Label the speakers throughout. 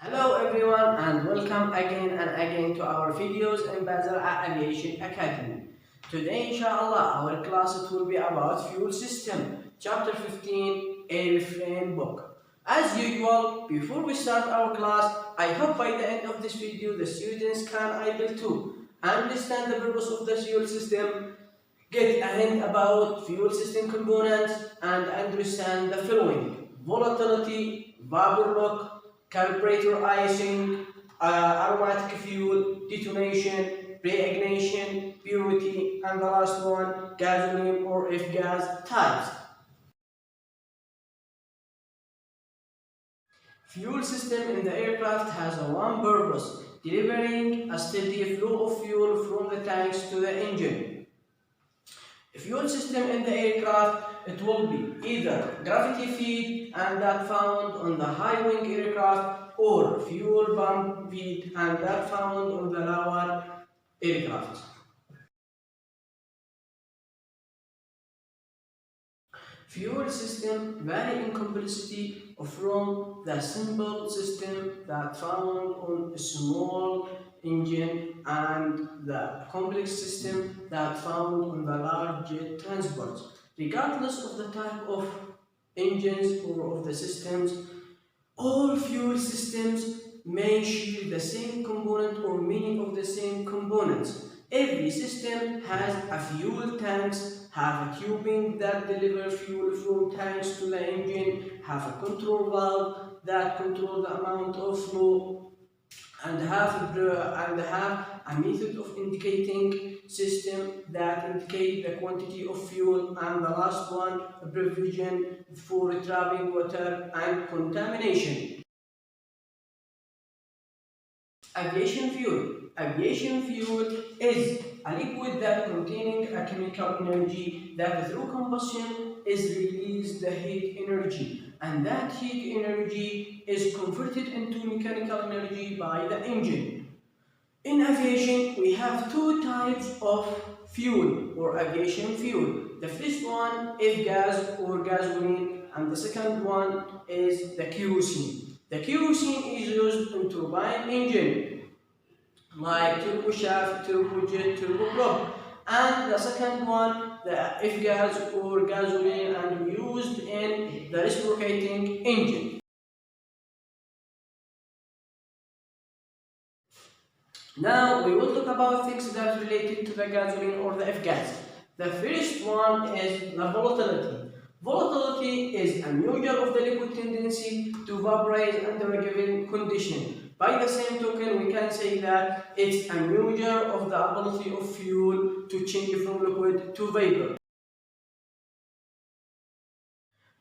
Speaker 1: Hello everyone and welcome again and again to our videos in Bazara Aviation Academy. Today inshallah our class will be about fuel system, chapter 15, Airframe book. As usual, before we start our class, I hope by the end of this video the students can able to understand the purpose of the fuel system, get a hint about fuel system components and understand the following: volatility, vapor lock, carburetor icing, aromatic fuel, detonation, pre-ignition, purity, and the last one, gasoline or F-gas types. Fuel system in the aircraft has one purpose: delivering a steady flow of fuel from the tanks to the engine. Fuel system in the aircraft, it will be either gravity feed and that found on the high wing aircraft, or fuel pump feed and that found on the lower aircraft. Fuel system vary in complexity from the simple system that found on a small engine and the complex system that found on the large jet transport. Regardless of the type of engines or of the systems, all fuel systems may share the same component or many of the same components. Every system has a fuel tanks, have a tubing that deliver fuel from tanks to the engine, have a control valve that control the amount of flow, and have a method of indicating system that indicate the quantity of fuel, and the last one, a provision for trapping water and contamination. Aviation fuel. Aviation fuel is a liquid that containing a chemical energy that through combustion is released the heat energy, and that heat energy is converted into mechanical energy by the engine. In aviation, we have two types of fuel or aviation fuel. The first one is gas or gasoline, and the second one is the kerosene. The kerosene is used in turbine engine like turboshaft, turbojet, turboprop, and the second one, the F-gas or gasoline, and used in the reciprocating engine. Now we will talk about things that are related to the gasoline or the F-gas. The first one is the volatility. Volatility is a measure of the liquid tendency to vaporize under a given condition. By the same token, we can say that it's a measure of the ability of fuel to change from liquid to vapor.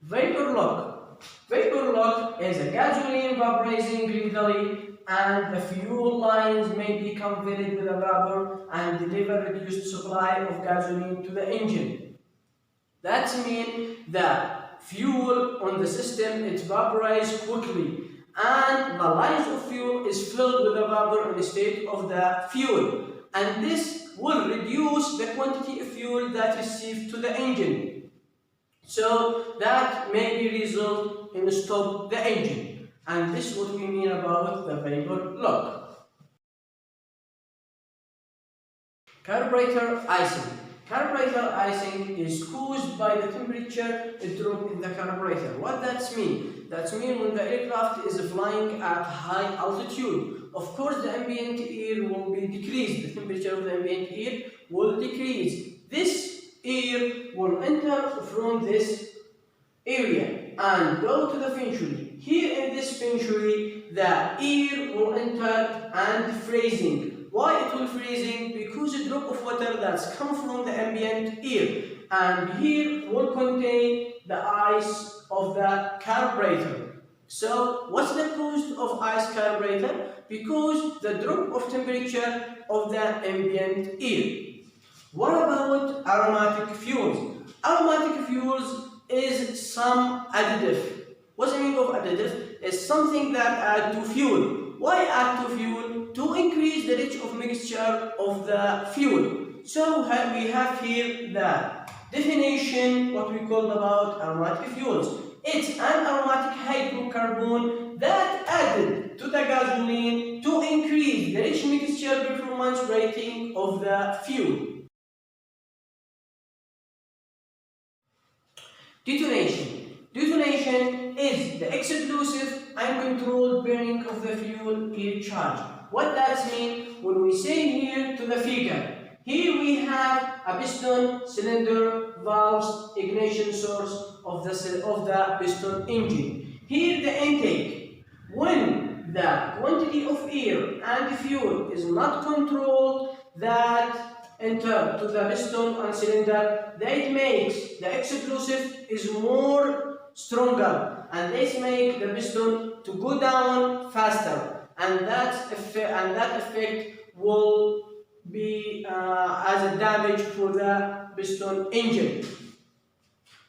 Speaker 1: Vapor lock. Vapor lock is a gasoline vaporizing greedily, and the fuel lines may become filled with a vapor and deliver reduced supply of gasoline to the engine. That means that fuel on the system it vaporizes quickly, and the lines of fuel is filled with the vapor instead of the fuel, and this will reduce the quantity of fuel that received to the engine. So that may result in stop the engine, and this is what we mean about the vapor lock. Carburetor icing. Carburetor icing is caused by the temperature drop in the carburetor. What that means? That means when the aircraft is flying at high altitude, of course the ambient air will be decreased. The temperature of the ambient air will decrease. This air will enter from this area and go to the venturi. Here in this venturi, the air will enter and freezing. Why it will freezing? Because a drop of water that's come from the ambient air, and here will contain the ice of the carburetor. So what's the cause of ice carburetor? Because the drop of temperature of the ambient air. What about aromatic fuels? Aromatic fuels is some additive. What's the meaning of additive? It's something that add to fuel. Why add to fuel? To increase the rate of mixture of the fuel. So we have here the definition, what we call about aromatic fuels. It's an aromatic hydrocarbon that added to the gasoline to increase the rich mixture performance rating of the fuel. Detonation. Detonation is the explosive uncontrolled burning of the fuel air charge. What does mean? When we say here to the figure, here we have a piston, cylinder, valves, ignition source of the piston engine. Here the intake. When the quantity of air and fuel is not controlled, that enter to the piston and cylinder, that makes the explosive is more stronger, and this makes the piston to go down faster, and that effect will be as a damage for the piston engine.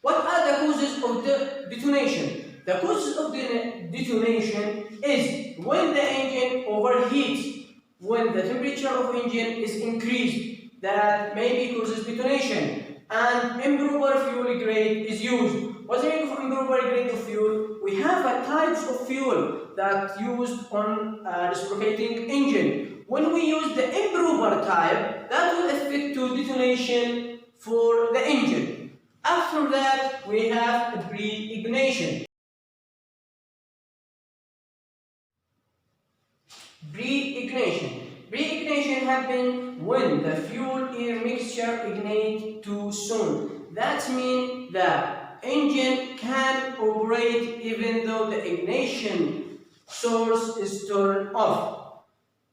Speaker 1: What are the causes of the detonation? The causes of the detonation is when the engine overheats, when the temperature of engine is increased, that maybe causes detonation, and improper fuel grade is used. What's the meaning of improper grade of fuel? We have types of fuel that used on reciprocating engine. When we use the improper type, that will affect to detonation for the engine. After that, we have pre-ignition. Pre-ignition. Pre-ignition happens when the fuel-air mixture ignites too soon. That means the engine can operate even though the ignition source is turned off.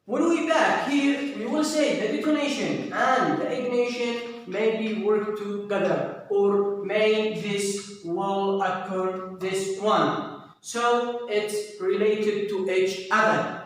Speaker 1: When we back here, we will say the detonation and the ignition maybe work together, or may this will occur this one. So it's related to each other.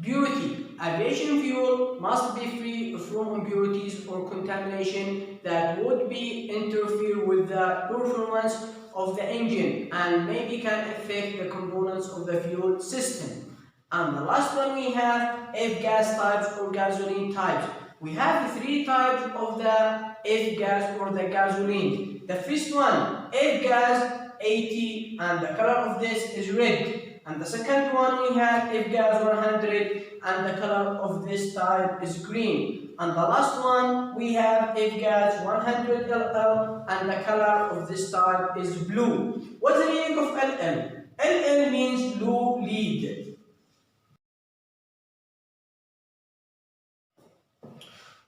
Speaker 1: Purity. Aviation fuel must be free from impurities or contamination that would be interfere with the performance of the engine and maybe can affect the components of the fuel system. And the last one we have F-gas types or gasoline types. We have three types of the F-gas or the gasoline. The first one, F-gas 80, and the color of this is red. And the second one we have F-gas 100, and the color of this type is green. And the last one we have F-gas 100 LL, and the color of this type is blue. What's the meaning of LL? LL means low lead.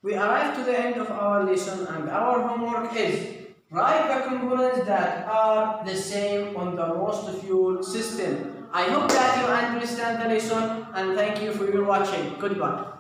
Speaker 1: We arrived to the end of our lesson, and our homework is write the components that are the same on the most fuel system. I hope that you understand the lesson, and thank you for your watching. Goodbye.